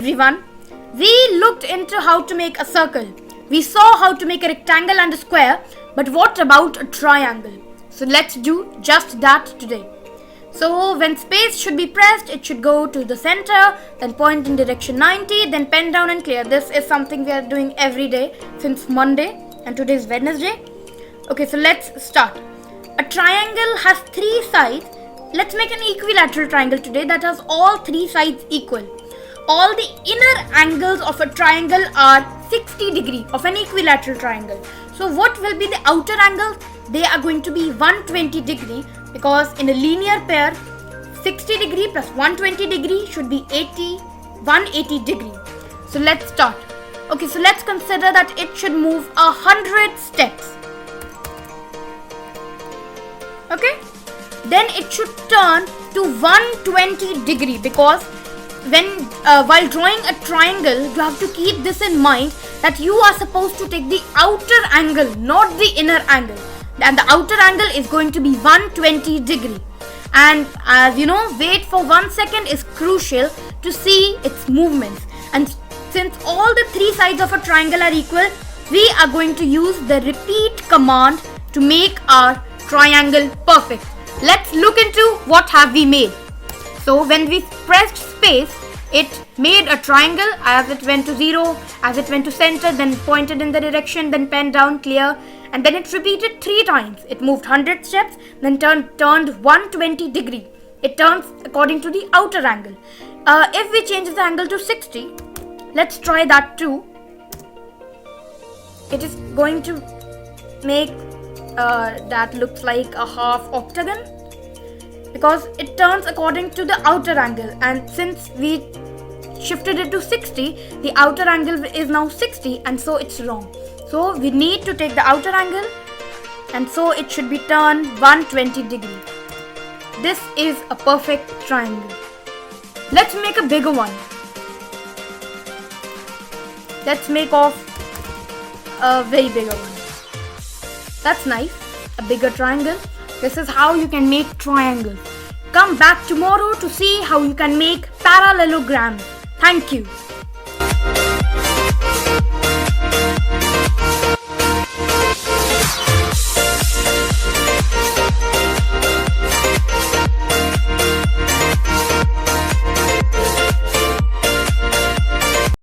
everyone. We looked into how to make a circle. We saw how to make a rectangle and a square, but what about a triangle? So let's do just that today. So when space should be pressed, it should go to the center, then point in direction 90, then pen down and clear. This is something we are doing every day since Monday, and today is Wednesday. Okay, so let's start. A triangle has 3 sides. Let's make an equilateral triangle today that has all 3 sides equal. All the inner angles of a triangle are 60 degrees of an equilateral triangle. So what will be the outer angles? They are going to be 120 degrees, because in a linear pair, 60 degree plus 120 degree should be 180 degree. So let's start. Okay, so let's consider that it should move 100 steps. Okay, then it should turn to 120 degree, because while drawing a triangle, you have to keep this in mind that you are supposed to take the outer angle, not the inner angle. And the outer angle is going to be 120 degree. And as you know, wait for 1 second is crucial to see its movements. And since all the 3 sides of a triangle are equal, we are going to use the repeat command to make our triangle perfect. Let's look into what have we made. So when we pressed space, it made a triangle as it went to 0, as it went to center, then pointed in the direction, then pen down, clear, and then it repeated 3 times. It moved 100 steps, then turned 120 degree. It turns according to the outer angle. If we change the angle to 60, let's try that too. It is going to make that looks like a half octagon, because it turns according to the outer angle, and since we shifted it to 60, the outer angle is now 60, and so it's wrong. So we need to take the outer angle, and so it should be turned 120 degree. This is a perfect triangle. Let's make a bigger one. Let's make off a very bigger one. That's nice. A bigger triangle. This is how you can make triangles. Come back tomorrow to see how you can make parallelograms. Thank you.